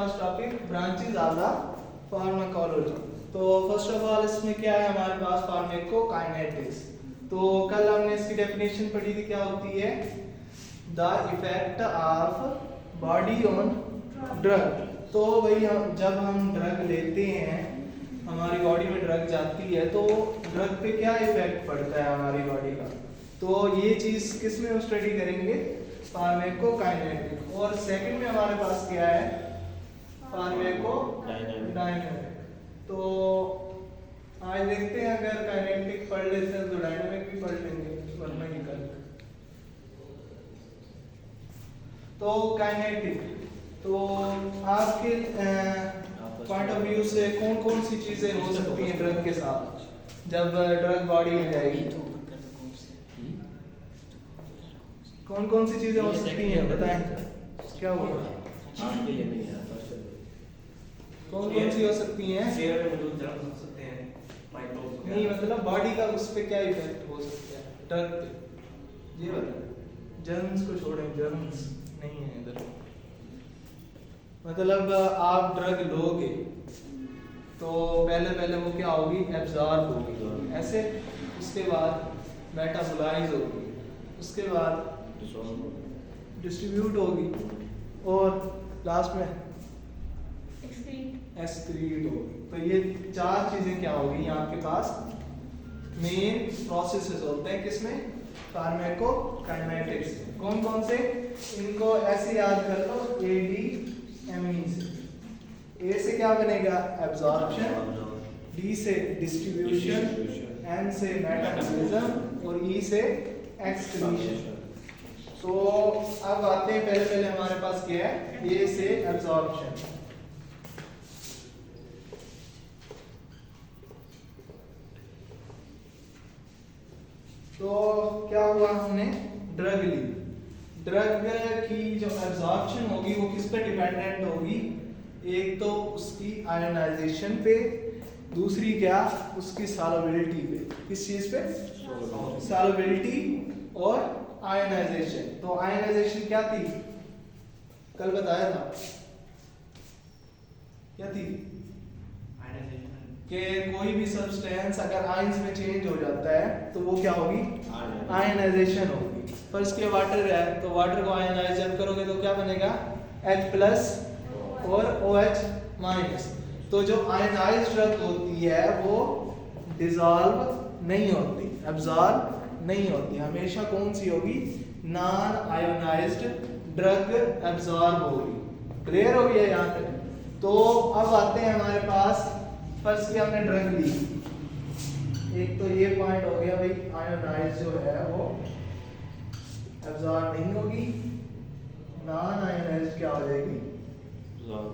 First topic branches of the pharmacology. तो first of all इसमें क्या है हमारे पास फार्माकोकाइनेटिक्स। तो कल हमने इसकी डेफिनेशन पढ़ी थी, क्या होती है, the effect of body on drug. तो भाई जब हम ड्रग लेते हैं, हमारी बॉडी में ड्रग जाती है, तो ड्रग पे क्या इफेक्ट पड़ता है हमारी बॉडी का। तो ये चीज किस में हम स्टडी करेंगे, फार्माकोकाइनेटिक। और सेकंड में हमारे पास क्या है, फार्माकोडायनामिक। तो आज देखते हैं, अगर काइनेटिक पढ़ लेते हैं तो डायनामिक भी पढ़ लेंगे, वरना ही कल। तो काइनेटिक, तो आपके पॉइंट ऑफ व्यू से कौन कौन सी चीजें हो सकती हैं ड्रग के साथ, जब ड्रग बॉडी में जाएगी, कौन कौन सी चीजें हो सकती हैं, बताएं क्या होगा, कौन कौन सी हो सकती हैं। नहीं मतलब बॉडी का उस पे क्या इफेक्ट हो सकता है ड्रग पे, ये बताएं। जर्म्स को छोड़ें, जर्म्स नहीं है इधर। मतलब आप ड्रग लोगे तो पहले पहले वो क्या होगी, एब्जॉर्ब होगी ऐसे, उसके बाद मेटाबोलाइज होगी, उसके बाद डिस्ट्रीब्यूट होगी, और लास्ट में एक्सक्रीट होगी। तो ये चार चीजें क्या होगी यहाँ आपके पास, मेन प्रोसेसेस होते हैं किसमें, फार्माकोकाइनेटिक्स। कौन कौन से, इनको ऐसे याद कर लो, ADME से। A से क्या बनेगा, एब्जॉर्प्शन, D से डिस्ट्रीब्यूशन, M से मेटाबॉलिज्म, और E से एक्सक्रीशन। तो अब आते हैं, पहले पहले हमारे पास क्या है, A से एब्जॉर्प्शन। तो क्या हुआ, हमने ड्रग ली, ड्रग की जो एब्जॉर्प्शन होगी वो किस पे डिपेंडेंट होगी, एक तो उसकी आयनाइजेशन पे, दूसरी क्या, उसकी सॉल्युबिलिटी पे। किस चीज पे, सॉल्युबिलिटी और आयनाइजेशन। तो आयनाइजेशन क्या थी, कल बताया था, क्या थी, कि कोई भी सब्सटेंस अगर आयंस में चेंज हो जाता है तो वो क्या होगी, आयनाइजेशन होगी। फर्स्ट के वाटर है, तो वाटर को आयनाइज जब करोगे तो क्या बनेगा, H+ और OH-। तो जो आयनाइज्ड ड्रग होती है वो डिसॉल्व नहीं होती, एब्जॉर्ब नहीं होती, हमेशा कौन सी होगी, नॉन आयोनाइज्ड ड्रग एब्जॉर्ब होगी। क्लियर हो गया यहाँ तक। तो अब आते हैं हमारे पास, फर्स्ट की हमने ड्रग ली, एक तो ये पॉइंट हो गया भाई, आयोनाइज जो है वो एब्जॉर्ब नहीं होगी, नॉन आयोनाइज क्या हो जाएगी, एब्जॉर्ब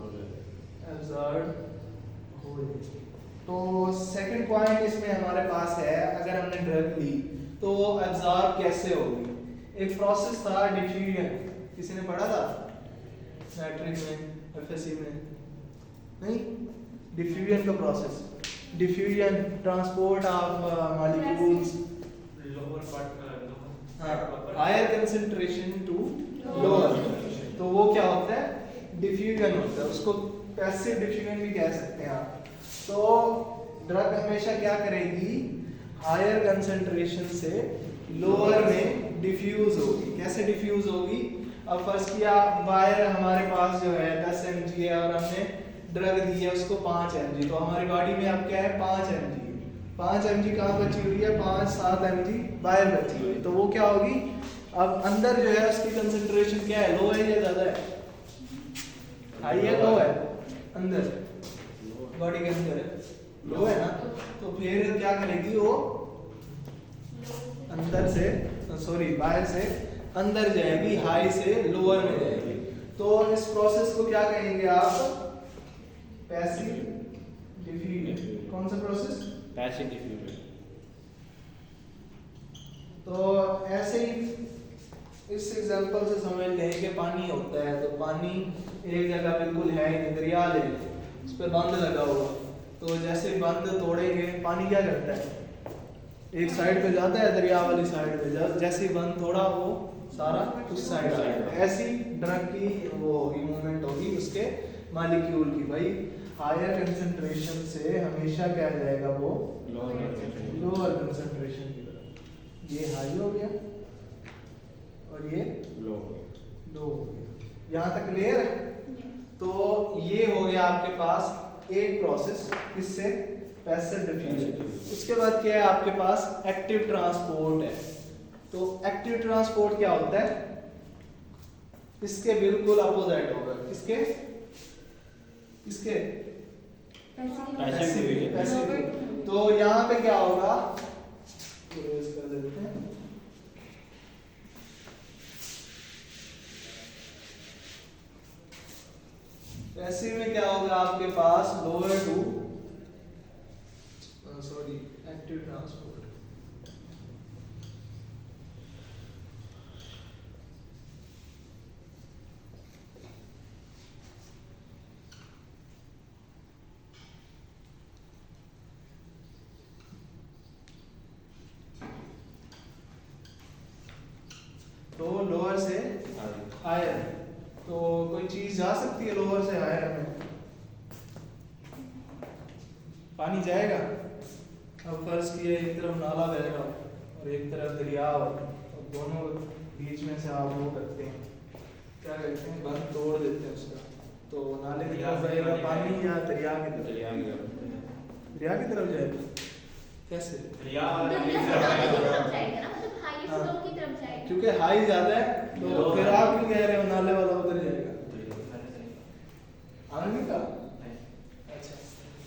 हो जाएगी। तो सेकंड पॉइंट इसमें हमारे पास है, अगर हमने ड्रग ली तो वो एब्जॉर्ब कैसे होगी। एक प्रोसेस था डिफ्यूजन, किसी ने पढ़ा था मैट्रिक में, FSC में, नहीं, डिफ्यूजन का process, diffusion, transport of molecules, higher concentration to lower. तो वो क्या होता है, डिफ्यूजन होता है, उसको पैसिव डिफ्यूजन भी कह सकते हैं आप। तो ड्रग हमेशा क्या करेगी, हायर कंसंट्रेशन से लोअर में डिफ्यूज होगी। कैसे डिफ्यूज होगी, अब फर्स्ट किया, वायर हमारे पास जो है 10 mg है, और हमने ड्रग दी है उसको 5 mg, तो हमारी बॉडी में अब क्या है, 5 mg। 5 mg कहाँ बची हुई है, 5-7 mg बाहर बची हुई है। तो वो क्या होगी, अब अंदर जो है उसकी कंसंट्रेशन क्या है, लो है या ज्यादा है, हाई है, लो है, अंदर बॉडी के अंदर है, लो है ना। तो फिर क्या करेगी वो, अंदर से, सॉरी बाहर से अंदर जाएगी, हाई से लोअर में जाएगी। तो इस प्रोसेस को क्या कहेंगे आप, पैसिव डिफ्यूजन। कौन सा प्रोसेस, पैसिव डिफ्यूजन। तो ऐसे ही इस एग्जांपल से समझ लें कि पानी होता है, तो पानी एक जगह बिल्कुल है, दरिया ले, उस पर बंद लगा हुआ, तो जैसे बंद तोड़ेंगे, पानी क्या करता है, एक साइड पे जाता है, दरिया वाली साइड पे, जैसे ही बंद तोड़ा वो सारा उस साइड आ जाएगा। ऐसी ड्रग की वो होगी, मूवमेंट होगी उसके मॉलिक्यूल की। भाई हायर कंसंट्रेशन से हमेशा क्या जाएगा वो लोअर कंसंट्रेशन की तरफ। ये हाई हो गया और ये लो हो गया। यहाँ तक क्लियर है? तो ये हो गया आपके पास एक प्रोसेस, इससे पैसिव डिफ्यूजन। उसके बाद क्या है आपके पास एक्टिव ट्रांसपोर्ट है। तो एक्टिव ट्रांसपोर्ट क्या होता है? इसके बिल्कुल अपोजिट होगा। किसके? पैसिव। तो यहाँ पे क्या होगा, कर देते हैं। पैसिव में क्या होगा आपके पास लोअर टू एक्टिव ट्रांसपोर्ट। तो लोअर से हायर, तो कोई चीज जा सकती है लोअर से हायर में? पानी जाएगा? अब फर्ज किया एक तरफ नाला बह रहा हो और एक तरफ दरिया हो, और दोनों बीच में से आप वो करते हैं, क्या करते हैं, बंद तोड़ देते हैं उसका, तो नाले की तरफ जाएगा पानी या दरिया की तरफ? दरिया की तरफ जाएगा। कैसे? क्योंकि हाई ज्यादा है, तो फिर आप क्यों कह रहे हो नाले वाला उधर जाएगा? आने का? अच्छा,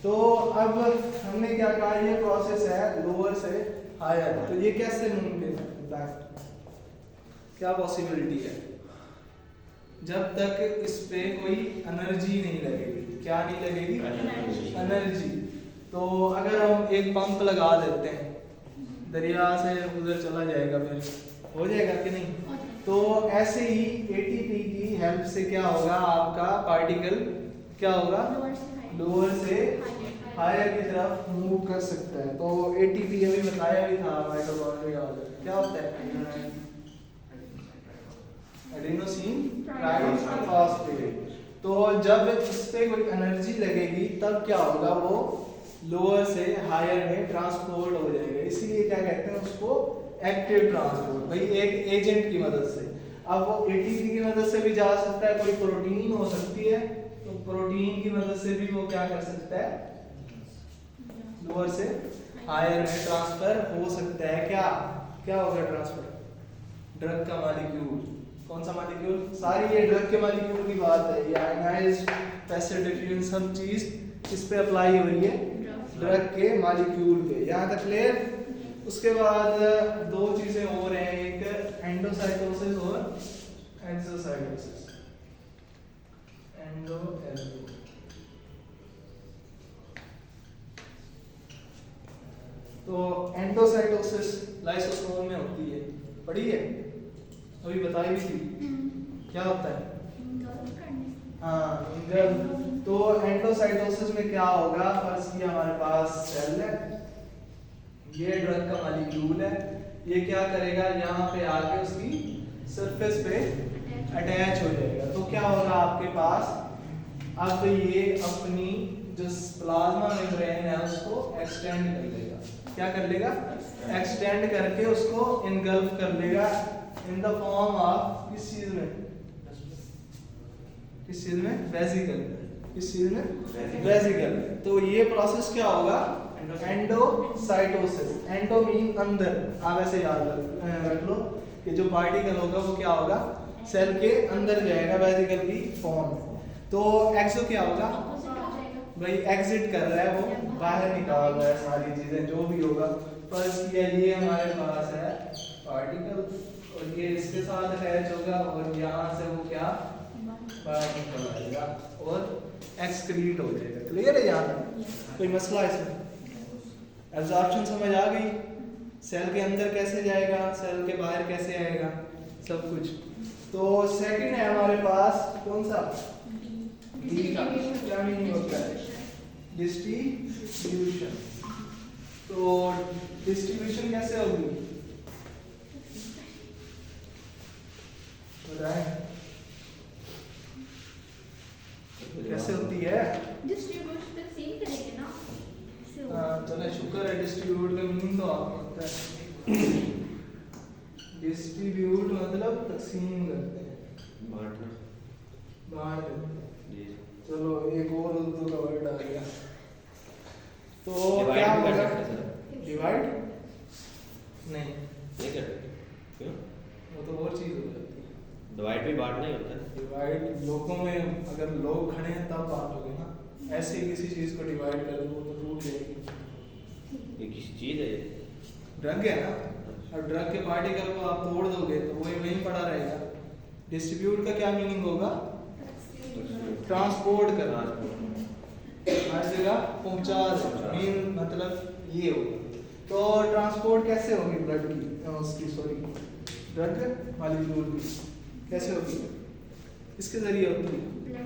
तो अब हमने क्या कहा, ये प्रोसेस है लोअर से हायर। तो ये कैसे मुमकिन है? क्या पॉसिबिलिटी है? जब तक इस पे कोई एनर्जी नहीं लगेगी। क्या नहीं लगेगी? एनर्जी। तो अगर हम एक पंप लगा देते हैं, दरिया से उधर चला जाएगा, फिर हो जाएगा कि नहीं? तो ऐसे ही एटीपी की हेल्प से क्या होगा, आपका पार्टिकल क्या होगा, लोअर से हायर की तरफ मूव कर सकता है। तो एटीपी अभी बताया भी था माइटोकॉन्ड्रिया वाला, क्या होता है, एडेनोसिन ट्राइफॉस्फेट। तो जब इस पे कोई एनर्जी लगेगी तब क्या होगा, वो लोअर से हायर में ट्रांसपोर्ट हो जाएगा। इसीलिए क्या कहते हैं उसको, एक्टिव ट्रांसपोर्ट। भाई एक एजेंट की मदद से। अब वो एटीपी की मदद से भी जा सकता है, कोई प्रोटीन हो सकती है, तो प्रोटीन की मदद से भी वो क्या कर सकता है, लोअर से हायर में ट्रांसफर हो सकता है। क्या होगा ट्रांसफर? ड्रग का मॉलिक्यूल। कौन सा मॉलिक्यूल? सारी ये ड्रग के मॉलिक्यूल की बात है। ये आयनाइज्ड, पैसिव डिफ्यूजन, सब चीज इस पे अप्लाई हो रही है, ड्रग के मॉलिक्यूल पे। यहाँ तक क्लियर? उसके बाद दो चीजें और हैं, एक एंडोसाइटोसिस और एक्सोसाइटोसिस। तो एंडोसाइटोसिस लाइसोसोम में होती है, पढ़ी है? अभी बताई भी थी। क्या होता है? हाँ, तो एंडोसाइटोसिस में क्या होगा, फर्स्ट की हमारे पास सेल है, ये ड्रग का मॉलिक्यूल है, ये क्या करेगा, यहाँ पे आके उसकी सरफेस पे अटैच हो जाएगा। तो क्या होगा आपके पास, अब ये अपनी जो प्लाज्मा मेम्ब्रेन है उसको एक्सटेंड कर लेगा। क्या कर लेगा? एक्सटेंड करके उसको इनगल्फ कर लेगा इन द फॉर्म ऑफ, किस चीज में, वेसिकल। किस चीज में? वेसिकल। तो ये प्रोसेस क्या होगा, एंडोसाइटोसिस। एंडो मीन अंदर, आप ऐसे याद रख लो कि जो पार्टिकल होगा वो क्या होगा, सेल के अंदर जाएगा वेसिकल की फॉर्म में। तो एक्सो क्या होगा, भाई एग्जिट कर रहा है, वो बाहर निकाल रहा है सारी चीजें, जो भी होगा। फर्स्ट किया, ये हमारे पास है पार्टिकल, और ये इसके साथ अटैच होगा, और यहाँ से वो क्या बाहर निकल आएगा और एक्सक्रीट हो जाएगा। क्लियर है? यहाँ तक कोई मसला इसमें? एब्जॉर्प्शन समझ आ गई? सेल के अंदर कैसे जाएगा, सेल के बाहर कैसे आएगा, सब कुछ। तो सेकंड है हमारे पास कौन सा, डी का। क्या मीनिंग होता है? डिस्ट्रीब्यूशन। तो डिस्ट्रीब्यूशन कैसे होगी, बताएं? कैसे होती है? डिस्ट्रीब्यूट तकसीम करेंगे ना, इससे होगा। चलो शुक्र है डिस्ट्रीब्यूट का मीनिंग तो आपको पता है। डिस्ट्रीब्यूट मतलब तकसीम करते हैं, बांटना। बांट देते हैं। जी। चलो एक और उर्दू का वर्ड आ गया, तो Divide क्या भी कर होगा? सकते हैं सर। डिवाइड नहीं, नहीं कर सकते क्यों? वो तो और चीज हो जाती है। डिवाइड भी बांटना ही होता है। डिवाइड लोगों में अगर लोग खड़े हैं तब बांटोगे ना, ऐसे ही किसी चीज को डिवाइड कर दो वो तो टूट जाएगी। ये किसी चीज़ है ये? ड्रग है ना, और ड्रग के पार्टिकल को आप तोड़ दोगे तो वही वहीं पड़ा रहेगा। डिस्ट्रीब्यूट का क्या मीनिंग होगा? ट्रांसपोर्ट करना, हर जगह पहुंचा देना, मेन मतलब ये होगा। तो ट्रांसपोर्ट कैसे होगी ब्लड की, उसकी सॉरी ड्रग मॉलिक्यूल की कैसे होगी? इसके जरिए होती है,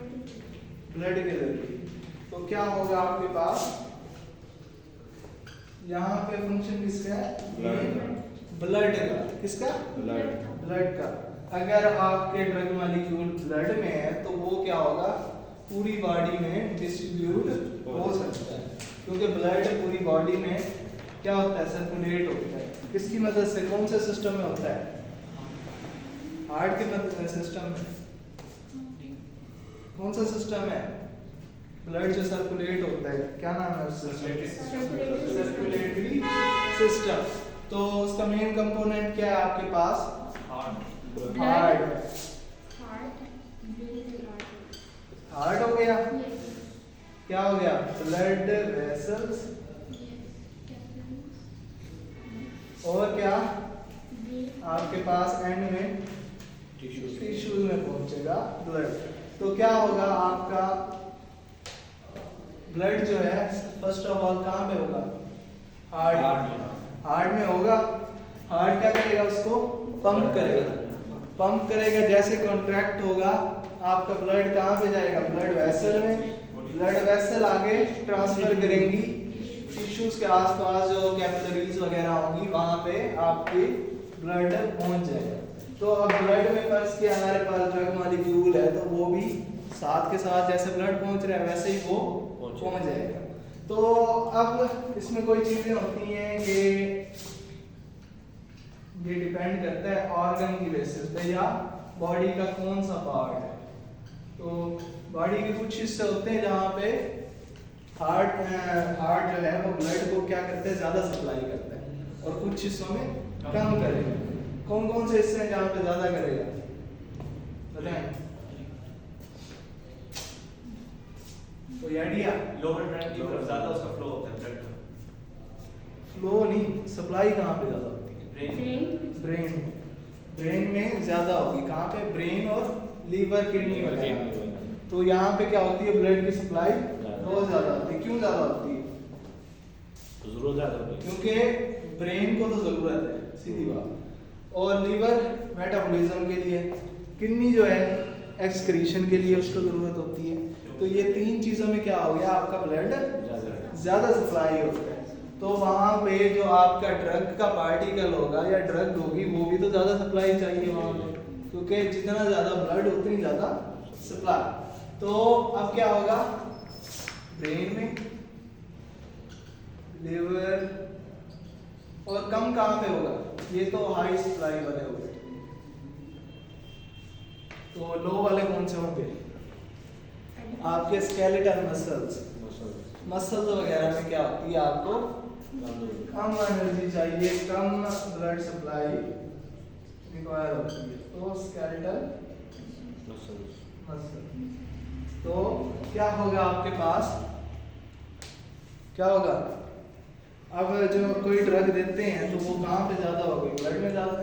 ब्लड के जरिए। तो क्या होगा आपके पास यहाँ पे फंक्शन किसका है? ब्लड का। किसका? ब्लड का। अगर आपके ड्रग मॉलिक्यूल ब्लड में है तो वो क्या होगा? पूरी बॉडी में डिस्ट्रीब्यूट हो सकता है, क्योंकि ब्लड पूरी बॉडी में क्या होता है? सर्कुलेट होता है। किसकी मदद से? कौन से सिस्टम में होता है? हार्ट के मदद से सिस्टम में। कौन सा सिस्टम है? ब्लड जो सर्कुलेट होता है, क्या नाम है उस सिस्टम? Circulatory system. तो उसका मेन कंपोनेंट क्या है आपके पास? हार्ट। हार्ट हो गया। क्या हो गया? Blood vessels. और क्या आपके पास एंड में टिश्यूज में पहुंचेगा ब्लड। तो क्या होगा आपका ब्लड जो है फर्स्ट ऑफ ऑल कहाँ पे होगा? हार्ट में होगा। हार्ट क्या करेगा? उसको पंप करेगा। पंप करेगा, जैसे कॉन्ट्रैक्ट होगा आपका ब्लड कहाँ पे जाएगा? ब्लड वेसल में। ब्लड वेसल आगे ट्रांसफर करेंगी टिश्यूज के आसपास, जो कैपिलरीज वगैरह होंगी वहां पे आपकी ब्लड पहुंच जाएगा। तो अब ब्लड में फर्स्ट किया हमारे पास ड्रग मॉलिक्यूल है, तो वो भी साथ के साथ जैसे ब्लड पहुंच रहा है वैसे ही वो पहुंच जाएगा। तो अब इसमें कोई चीजें होती हैं कि ये डिपेंड करता है ऑर्गन की बेसिस पे या बॉडी का कौन सा पार्ट है। तो बॉडी के कुछ हिस्से होते हैं जहाँ पे हार्ट जो है वो ब्लड को क्या करते हैं? ज्यादा सप्लाई करता है, और कुछ हिस्सों में कम करेगा। कौन कौन से हिस्से हैं जहाँ पे ज्यादा करेगा? बताएं। कोई आइडिया? लोअर ट्रैक की तरफ ज्यादा उसका फ्लो होता है ब्लड का। फ्लो नहीं, सप्लाई कहाँ पे ज्यादा होती है? ब्रेन। ब्रेन में ज्यादा होगी। कहाँ पे? ब्रेन और लीवर, किडनी वगैरह। तो यहाँ पे क्या होती है? ब्लड की सप्लाई बहुत ज्यादा होती है। क्यों ज्यादा होती है? जरूरत ज़्यादा होगी। क्योंकि ब्रेन को तो जरूरत है, सीधी बात। और लीवर मेटाबॉलिज्म के लिए, किडनी जो है एक्सक्रीशन के लिए उसको जरूरत होती है। तो ये तीन चीजों में क्या हो गया? आपका ब्लड ज्यादा सप्लाई होता है। तो वहां पे जो आपका ड्रग का पार्टिकल होगा या ड्रग होगी वो भी तो ज्यादा सप्लाई चाहिए वहां पे, क्योंकि जितना ज्यादा ब्लड उतनी ज्यादा सप्लाई। तो अब क्या होगा? ब्रेन में, लिवर, और कम कहाँ पे होगा? ये तो हाई सप्लाई वाले हो गए। तो लो वाले कौन से होंगे? आपके स्केलेटल मसल्स वगैरह में क्या होती है? आपको कम एनर्जी चाहिए, कम ब्लड सप्लाई रिक्वायर होती है। तो स्केलेटल मसल। तो क्या होगा आपके पास? क्या होगा? अब जो कोई ड्रग देते हैं तो वो कहाँ पे ज्यादा होगी? ब्लड में ज्यादा,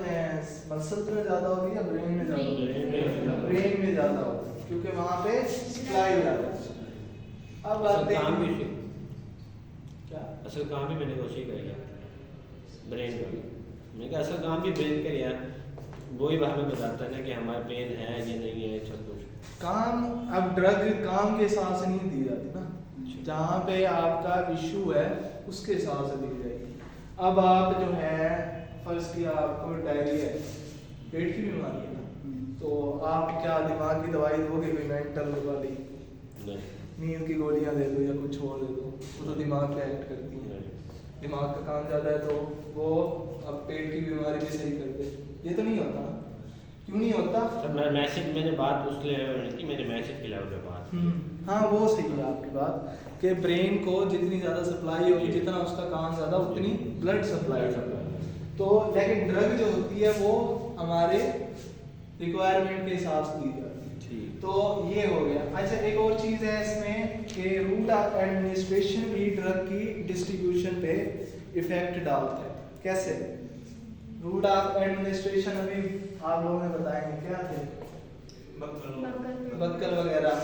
मसल्स में ज्यादा होगी या ब्रेन में ज्यादा होगी? ब्रेन में ज्यादा होगी, क्योंकि वहां पे सप्लाई ज्यादा है। अब आते हैं क्या? असल काम भी मैंने कोशिश करी है ब्रेन का। मैंने कहा असल काम भी ब्रेन का ही है। वही हमें बताता है ना कि हमारा पेन है या नहीं है, सब कुछ काम। अब ड्रग काम के हिसाब से नहीं दी जाती ना, जहाँ पे आपका इशू है उसके हिसाब से दी जाएगी। अब आप जो है फर्ज किया आपको डायरिया है, पेट की बीमारी है ना, तो आप क्या दिमाग की दवाई दोगे? कोई मेंटल वाली नहीं नींद की गोलियां दे दो या कुछ और दे दो, वो तो दिमाग पे एक्ट करती हैं। नहीं। दिमाग का काम ज़्यादा है तो वो अब पेट की बीमारी भी सही कर दे, ये तो नहीं होता ना? क्यों नहीं होता? सर मैं मैसेज मैंने बात उस लेवल में की, मैंने मैसेज के लेवल पे बात की। हाँ वो सही है आपकी बात कि ब्रेन को जितनी ज़्यादा सप्लाई होगी, जितना उसका काम ज़्यादा उतनी ब्लड सप्लाई होगा। तो लेकिन ड्रग जो होती है वो हमारे रिक्वायरमेंट के हिसाब से दी जाती है। ठीक। तो ये हो गया। अच्छा एक और चीज़ है इसमें कि रूट ऑफ एडमिनिस्ट्रेशन भी ड्रग की डिस्ट्रीब्यूशन पे इफेक्ट डालता है। कैसे? रूट ऑफ एडमिनिस्ट्रेशन अभी आप लोगों ने बताएंगे क्या थे? बक्कल वगैरह।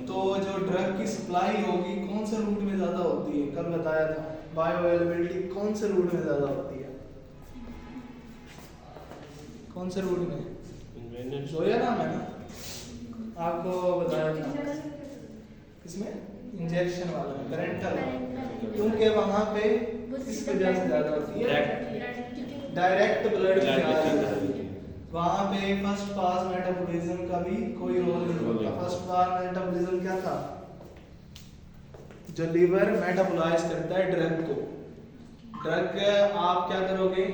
तो जो ड्रग की सप्लाई होगी कौन से रूट में ज़्यादा होती है? कल बताया था बायो अवेलेबिलिटी कौन से रूट में ज़्यादा होती है? कौन से रूट में? जोया नाम है ना, आपको बताया था। इसमें इंजेक्शन वाला पेरेंटल, क्योंकि वहाँ पे किस वजह से ज़्यादा होती है? डायरेक्ट ब्लड की जा रही है, वहाँ पे फर्स्ट पास मेटाबॉलिज्म का भी कोई रोल नहीं होता। फर्स्ट पास मेटाबॉलिज्म क्या था? जो लीवर मेटाबोलाइज करता है ड्रग को। ड्रग आप क्या करोगे?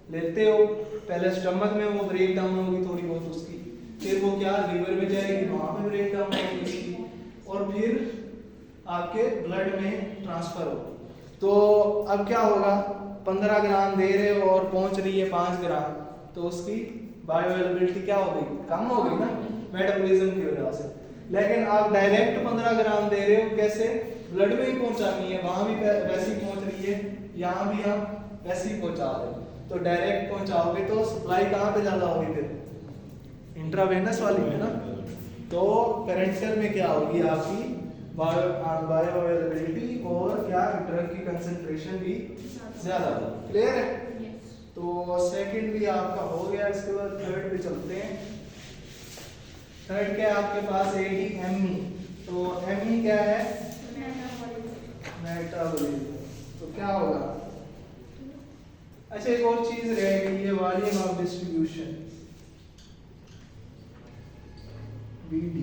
लेते हो, पहले स्टमक में वो ब्रेक डाउन होगी थोड़ी बहुत उसकी, फिर वो क्या लीवर में जाएगी, वहाँ पे ब्रेक डाउन होगी उसकी, और फिर आपके ब्लड में ट्रांसफर हो। तो अब क्या होगा? 15 ग्राम दे रहे हो और पहुंच रही है 5 ग्राम, तो उसकी बायो अवेलेबिलिटी क्या हो गई? कम हो गई ना, मेटाबॉलिज्म की वजह से। लेकिन आप डायरेक्ट 15 ग्राम दे रहे हो, कैसे? ब्लड में ही पहुंचानी है, वहां भी वैसी पहुंच रही है, यहाँ भी हम वैसे ही पहुंचा रहे हैं। तो डायरेक्ट पहुंचाओगे तो सप्लाई कहाँ पे ज्यादा होगी? फिर इंट्रावेनस वाली में ना। तो पेरेंटल में क्या होगी? आपकी बायो अवेलेबिलिटी और क्या ड्रग की कंसंट्रेशन भी ज्यादा होगी। क्लियर है? तो सेकंड भी आपका हो गया। इसके बाद थर्ड पे चलते हैं। थर्ड क्या है आपके पास? ADME। तो ME क्या है? मेटाबॉलिज्म। तो क्या होगा? अच्छा एक और चीज रह गई है, वॉल्यूम ऑफ डिस्ट्रीब्यूशन, BD।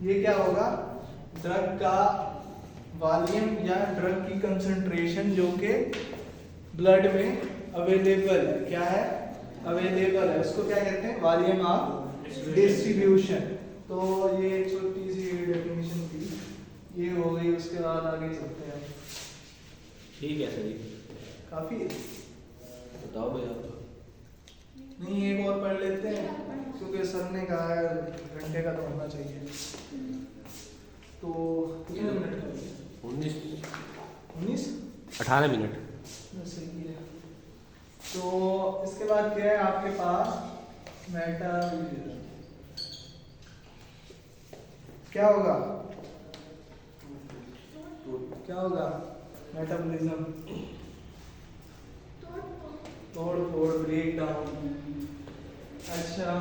ये क्या होगा? ड्रग का वॉल्यूम या ड्रग की कंसंट्रेशन जो कि ब्लड में अवेलेबल है। क्या है? अवेलेबल है, उसको क्या कहते हैं? Volume of distribution. तो ये एक छोटी सी डेफिनेशन थी, ये हो गई। उसके बाद आगे चलते हैं। ठीक है सर, काफी है? बताओ भैया। नहीं एक और पढ़ लेते हैं, क्योंकि सर ने कहा है घंटे का तो होना चाहिए। तो कितने मिनट का? 19 18 मिनट। सही है। तो इसके बाद क्या है आपके पास? मेटाबॉलिज्म। क्या होगा? क्या होगा? मेटाबॉलिज्म तोड़ फोड़, ब्रेक डाउन। अच्छा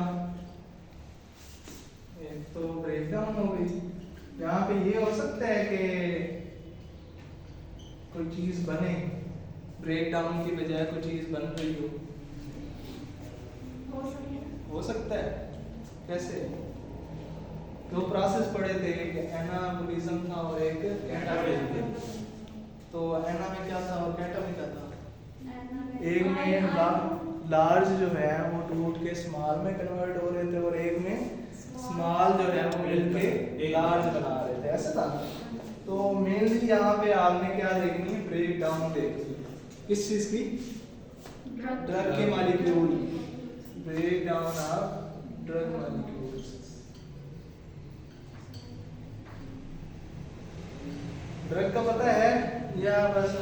एक तो ब्रेक डाउन हो गई। यहाँ पे ये हो सकता है कि कोई चीज बने, ब्रेक डाउन की बजाय कोई चीज बन रही हो। हो सकता है। कैसे? दो प्रोसेस पढ़े थे, एक एनाबॉलिज्म था और एक कैटाबॉलिज्म। तो एना में क्या था और कैटा में क्या था? एक में लार्ज जो है वो टूट के स्मॉल में कन्वर्ट हो रहे थे, और एक में स्मॉल जो है वो मिलके लार्ज बना रहे थे। ऐसा था। तो मेनली यहाँ पे आपने क्या देखनी है? ब्रेक डाउन देखनी है। किस चीज की? ड्रग के molecule. Break down of drug molecules. Drug का पता है या बस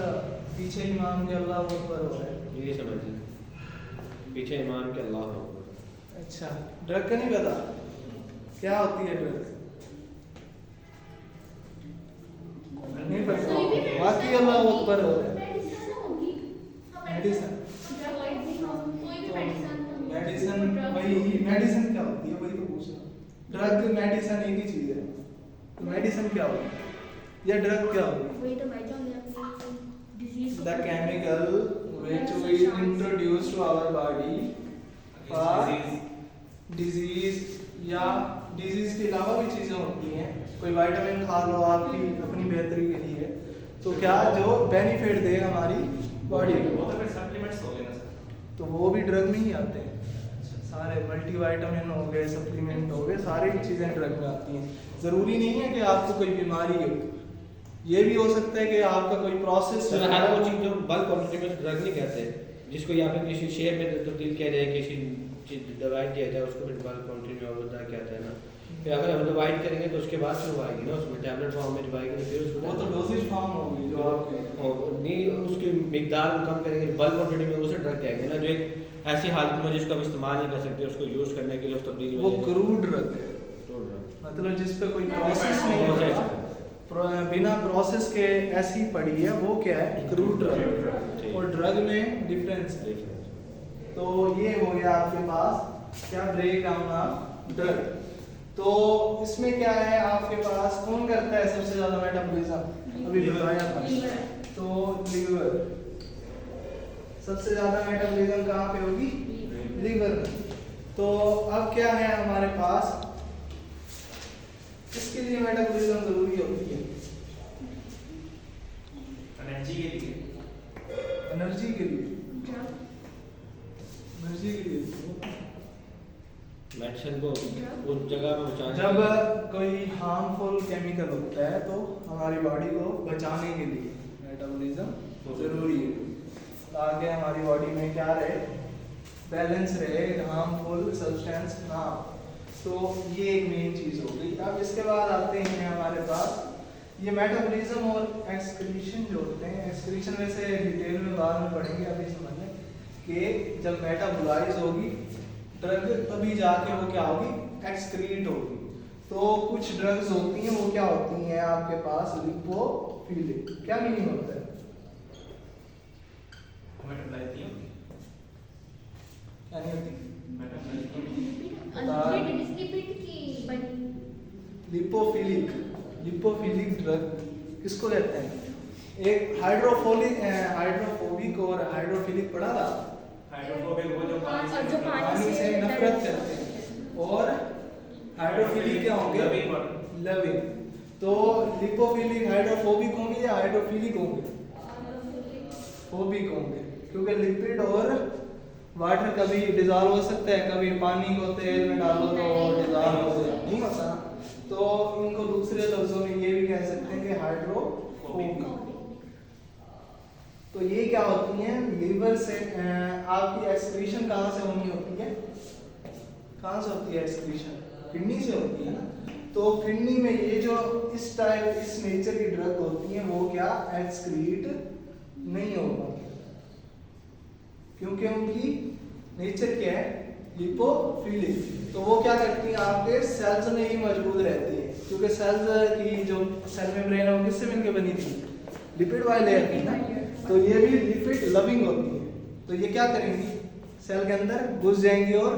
पीछे इमाम के अल्लाह अकबर हो है? ये समझ लें, पीछे इमाम के अल्लाह हो। अच्छा ड्रग का नहीं पता? क्या होती है ड्रग? नहीं पता। बाकी अल्लाह अकबर हो है। मेडिसिन। मेडिसिन वही, मेडिसिन क्या होती है वही तो पूछना। ड्रग मेडिसिन एक ही चीज है। तो मेडिसिन क्या होती है या ड्रग क्या होती है? The chemical which we introduce to our body for disease, या डिजीज के अलावा भी चीज़ें होती हैं, कोई विटामिन खा लो आपकी अपनी बेहतरी के लिए, तो क्या जो बेनिफिट दे हमारी बॉडी को, वो तो फिर सप्लीमेंट्स हो गए ना सर। तो वो भी ड्रग में ही आते हैं। सारे मल्टीविटामिन हो गए, सप्लीमेंट हो गए, सारी चीज़ें ड्रग में आती हैं। ज़रूरी नहीं है कि आपको कोई बीमारी हो, ये भी हो सकता है कि आपका कोई प्रोसेस सर हर वो चीज़ जो बल्क क्वांटिटी में ड्रग नहीं कहते, जिसको यहाँ पे किसी शेप में तब्दील किया जाए, किसी चीज डिवाइड किया जाए, उसको फिर बल्क क्वांटिटी में होता है कहते हैं ना। फिर अगर हम डिवाइड करेंगे तो उसके बाद फिर वो आएगी ना, उसमें टैबलेट फॉर्म में डिवाइड करेंगे, फिर उसको वो तो डोजेज फॉर्म होगी जो आपके और नहीं उसकी मिकदार को कम करेंगे, बल्क क्वांटिटी में उसे ड्रग कहेंगे ना, जो एक ऐसी हालत में जिसको हम इस्तेमाल नहीं कर सकते, उसको यूज़ करने के लिए उस तब्दील वो क्रूड ड्रग है, मतलब जिस पे कोई प्रोसेस नहीं होता, बिना प्रोसेस के ऐसी पड़ी है, वो क्या है, क्रूड ड्रग। और ड्रग में डिफरेंस है। तो ये हो गया आपके पास क्या, ब्रेक डाउन ऑफ ड्रग। तो इसमें क्या है आपके पास, कौन करता है सबसे ज्यादा मेटाबॉलिज्म, अभी बताया था, तो लीवर सबसे ज्यादा मेटाबॉलिज्म कहाँ पे होगी, लीवर में। तो अब क्या है हमारे पास, इसके लिए मेटाबॉलिज्म जरूरी होती है, एनर्जी के लिए, एनर्जी के लिए, एनर्जी के लिए। मेडिसिन को उस जगह पे पहुंचाने, जब कोई हार्मफुल केमिकल होता है तो हमारी बॉडी को बचाने के लिए मेटाबॉलिज्म जरूरी है, ताकि हमारी बॉडी में क्या रहे, बैलेंस रहे, हार्मफुल सब्सटेंस ना। तो ये एक मेन चीज़ हो गई। अब इसके बाद आते हैं हमारे पास ये मेटाबॉलिज्म और एक्सक्रीशन जो होते हैं। एक्सक्रीशन वैसे डिटेल में बाद में पढ़ेंगे, अभी समझ लें कि जब मेटाबोलाइज होगी ड्रग तभी जाके वो क्या होगी, एक्सक्रीट होगी। तो कुछ ड्रग्स होती हैं वो क्या होती हैं आपके पास, लिपोफिलिक। क्या मीनिंग होता है, मेटाबॉलाइज नहीं होती, क्या नहीं होती, लिपोफिलिक। लिपोफिलिक ड्रग किसको कहते हैं, एक हाइड्रोफोबिक और हाइड्रोफिलिक पढ़ा था, हाइड्रोफोबिक वो जो पानी पानी से नफरत करते हैं, और हाइड्रोफिलिक क्या होंगे, लविंग। तो लिपोफिलिक हाइड्रोफोबिक होंगे या हाइड्रोफिलिक होंगे, फोबिक होंगे, क्योंकि लिपिड और वाटर कभी डिजॉल्व हो सकता है, कभी पानी को तेल में डालो तो डिजॉल्व हो जाए, नहीं होता। तो इनको दूसरे लफ्जों में ये भी कह सकते हैं कि हाइड्रोफोबिक। तो ये क्या होती हैं, लीवर से आपकी एक्सक्रीशन कहाँ से होनी होती है, कहाँ से होती है एक्सक्रीशन, किडनी से होती है ना। तो किडनी में ये जो इस टाइप इस नेचर की ड्रग होती हैं वो क्या एक्सक्रीट नहीं होगा, क्योंकि उनकी नेचर क्या है, लिपोफिलिक। तो वो क्या करती हैं, आपके सेल्स में ही मौजूद रहती है, क्योंकि सेल्स की जो सेल मेम्ब्रेन है वो किससे मिलकर बनी थी, लिपिड वाली लेयर थी ना। तो ये भी लिपिड लविंग होती है। तो ये क्या करेंगी, सेल के अंदर घुस जाएंगी और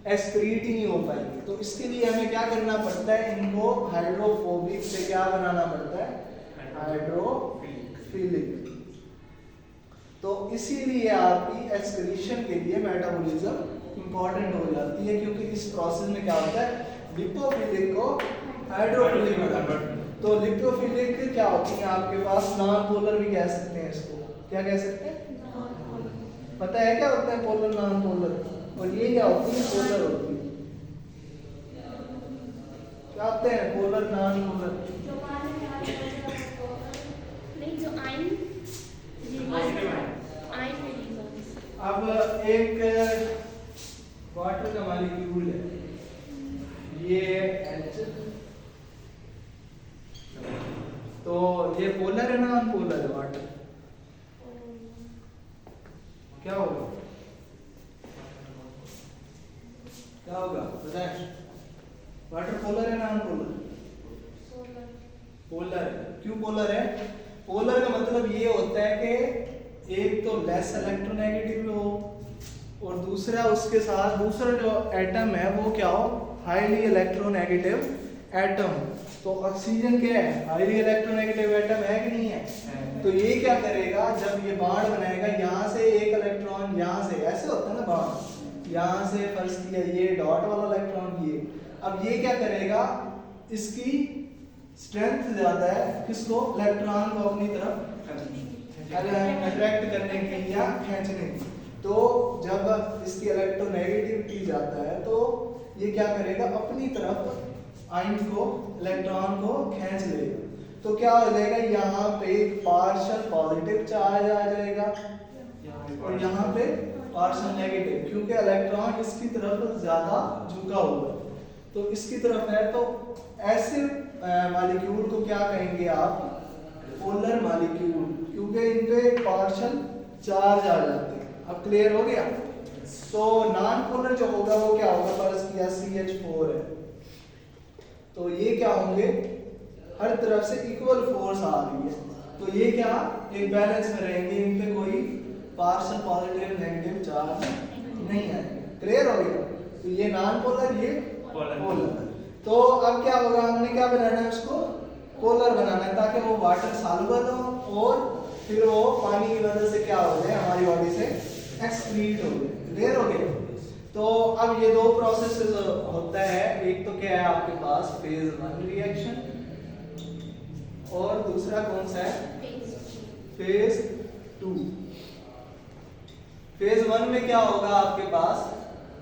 एक्सक्रीट ही नहीं हो पाएंगी। तो इसके लिए हमें क्या करना पड़ता है, इनको हाइड्रोफोबिक से क्या बनाना पड़ता है, हाइड्रोफिलिक। तो इसीलिए आपकी एक्सक्रीशन के लिए मेटाबॉलिज्म इंपॉर्टेंट हो जाती है, क्योंकि इस प्रोसेस में क्या होता है, लिपोफिलिक को हाइड्रोफिलिक बनाना। तो लिपोफिलिक क्या होती है आपके पास, नॉन पोलर भी कह सकते हैं इसको, क्या कह सकते हैं, पता है क्या होता है पोलर, नॉन पोलर, और ये क्या होती है, पोलर होती है। क्या होते हैं पोलर, नॉन पोलर, अब एक वाटर का मॉलिक्यूल है, ये H, तो ये पोलर है ना, अनपोलर है वाटर, क्या होगा, क्या होगा बताएं, वाटर पोलर है ना अनपोलर, पोलर है। क्यों पोलर है, पोलर का मतलब ये होता है कि एक तो लेस इलेक्ट्रोनेगेटिव हो, और दूसरा उसके साथ दूसरा जो एटम है वो क्या हो, हाईली इलेक्ट्रोनेगेटिव एटम। तो ऑक्सीजन क्या है, हाईली इलेक्ट्रोनेगेटिव एटम है कि नहीं है। तो ये क्या करेगा, जब ये बॉन्ड बनाएगा, यहाँ से एक इलेक्ट्रॉन यहाँ से, ऐसे होता है ना बॉन्ड, यहाँ से फर्ज किया ये डॉट वाला इलेक्ट्रॉन ये, अब ये क्या करेगा, इसकी स्ट्रेंथ ज्यादा है, किसको, इलेक्ट्रॉन को अपनी तरफ अट्रैक्ट करने की या खींचने की। तो जब इसकी इलेक्ट्रोनेगेटिविटी जाता है तो ये क्या करेगा, अपनी तरफ आयन को, इलेक्ट्रॉन को खींच लेगा। तो क्या हो जाएगा, यहाँ पे एक पार्शियल पॉजिटिव चार्ज आ जाएगा और यहाँ पे पार्शियल नेगेटिव, क्योंकि इलेक्ट्रॉन इसकी तरफ ज्यादा झुका हुआ है, तो इसकी तरफ है। तो ऐसे मॉलिक्यूल को क्या कहेंगे आप, पोलर मॉलिक्यूल, क्योंकि इन पे पार्शियल चार्ज आ जाते हैं। अब क्लियर हो गया। तो नॉन पोलर जो होगा वो क्या होगा, फर्ज किया CH4 है, तो ये क्या होंगे, हर तरफ से इक्वल फोर्स आ रही है, तो ये क्या एक बैलेंस में रहेंगे, इन पे कोई पार्शियल पॉजिटिव नेगेटिव चार्ज नहीं आएगा। क्लियर हो गया। तो ये नॉन पोलर, ये पोलर। तो अब क्या होगा, हमने क्या बनाना है, उसको पोलर बनाना है, ताकि वो वाटर सॉल्युबल हो और फिर वो पानी की वजह से क्या हो जाए, हमारी बॉडी से एक्सक्रीट हो जाए। क्लियर हो गया। तो अब ये दो प्रोसेसेस होता है, एक तो क्या है आपके पास फेज 1 रिएक्शन, और दूसरा कौन सा है, फेज 2। फेज 1 में क्या होगा आपके पास,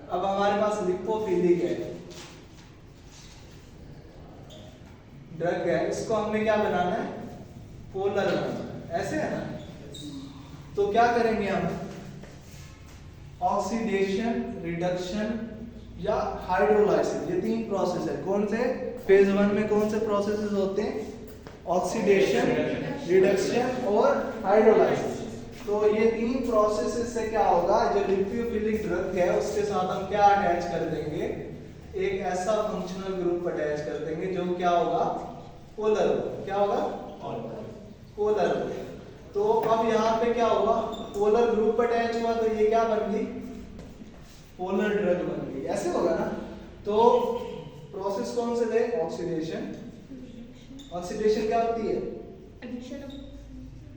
अब हमारे पास लिपोफिलिक है, ड्रग है, इसको हमने क्या बनाना है, पोलर बनाना है, ऐसे है ना। तो क्या करेंगे हम, ऑक्सीडेशन, रिडक्शन या हाइड्रोलाइसिस, ये तीन प्रोसेस है। कौन से, फेज 1 में कौन से प्रोसेसेस होते हैं, ऑक्सीडेशन, रिडक्शन और हाइड्रोलाइसिस। तो ये तीन प्रोसेसेस से क्या होगा, जो लिपोफिलिक ड्रग है उसके साथ हम क्या अटैच कर देंगे, एक ऐसा फंक्शनल ग्रुप अटैच कर देंगे जो क्या होगा, पोलर होगा। क्या होगा, पोलर होगा। तो अब यहाँ पे क्या होगा, पोलर ग्रुप अटैच हुआ, तो ये क्या बन गई, पोलर ड्रग बन गई, ऐसे होगा ना। तो प्रोसेस कौन से थे, ऑक्सीडेशन। ऑक्सीडेशन क्या होती है,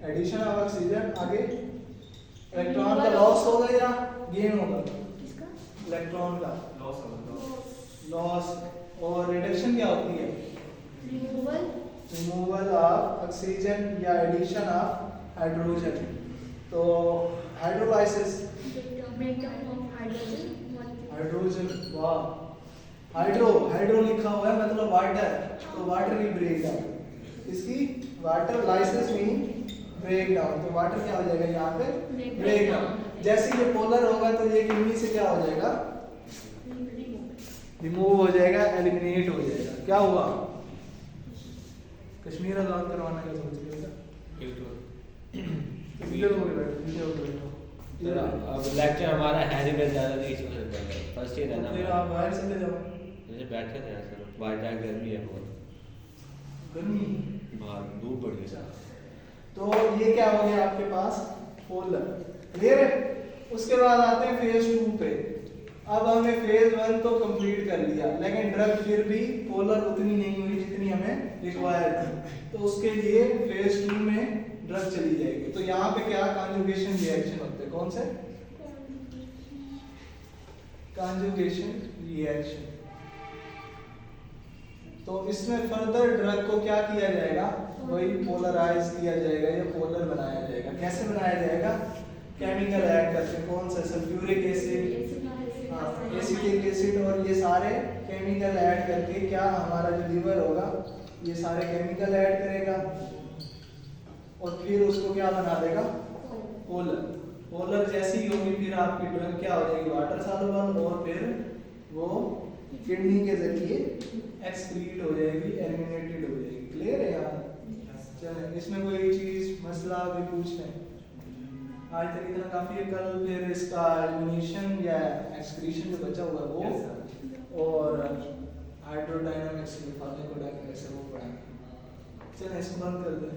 एडिशन ऑफ ऑक्सीजन, आगे इलेक्ट्रॉन का लॉस होगा या गेन होगा, इलेक्ट्रॉन का लॉस। और रिडक्शन क्या होती है, रिमूवल ऑफ ऑक्सीजन या एडिशन ऑफ हाइड्रोजन। तो हाइड्रोलाइसिस, हाइड्रोजन, वाह, हाइड्रो लिखा हुआ है मतलब वाटर, तो वाटर की ब्रेकडाउन, इसकी वाटर लाइसिस मीन ब्रेकडाउन। तो वाटर क्या हो जाएगा यहाँ पे, ब्रेकडाउन। जैसे ये पोलर होगा तो ये किडनी से क्या हो जाएगा, रिमूव हो जाएगा, एलिमिनेट हो जाएगा। क्या हुआ, कश्मीर आजाद करवाने का सोच रहे थे, वीडियो हो गया, वीडियो हो गया। अब लेक्चर हमारा है नहीं, मैं ज़्यादा नहीं इसमें से पढ़ रहा, फर्स्ट ईयर है ना। फिर आप बाहर चले जाओ, जैसे बैठे थे सर, बाहर जाके गर्मी है बहुत, गर्मी बाहर धूप पड़ गई। तो ये क्या हो गया आपके पास, पोलर। क्लियर है। उसके बाद आते हैं फेज 2 पे। अब हमने फेज 1 तो कंप्लीट कर लिया, लेकिन ड्रग फिर भी पोलर उतनी नहीं हुई जितनी हमें रिक्वायर थी, तो उसके लिए फेज 2 में ड्रग चली जाएगी। तो यहाँ पे क्या कॉन्जुगेशन रिएक्शन होते हैं, कौन से, कॉन्जुगेशन रिएक्शन। तो इसमें फर्दर ड्रग को क्या किया जाएगा, वही पोलराइज किया जाएगा या पोलर बनाया जाएगा। कैसे बनाया जाएगा, केमिकल ऐड करके, कौन सा, सल्फ्यूरिक एसिड, एसिटिक एसिड, और ये सारे केमिकल ऐड करके क्या हमारा जो लीवर होगा ये सारे केमिकल ऐड करेगा और फिर उसको क्या बना देगा, पोलर। पोलर जैसी ही होगी फिर आपकी ड्रग क्या हो जाएगी, वाटर सॉल्युबल, और फिर वो किडनी के जरिए एक्सक्रीट हो जाएगी, एलिमिनेटेड हो जाएगी। क्लियर है यार। चलें, इसमें कोई चीज मसला कोई पूछ लें, आज तक इतना काफी है। कल फिर इसका एलिमिनेशन या एक्सक्रीशन जो बचा हुआ है वो, और हाइड्रोडायनामिक्स के फार्मकोडायनामिक्स वो पढ़ाएंगे। चलें, इसको बंद कर दें।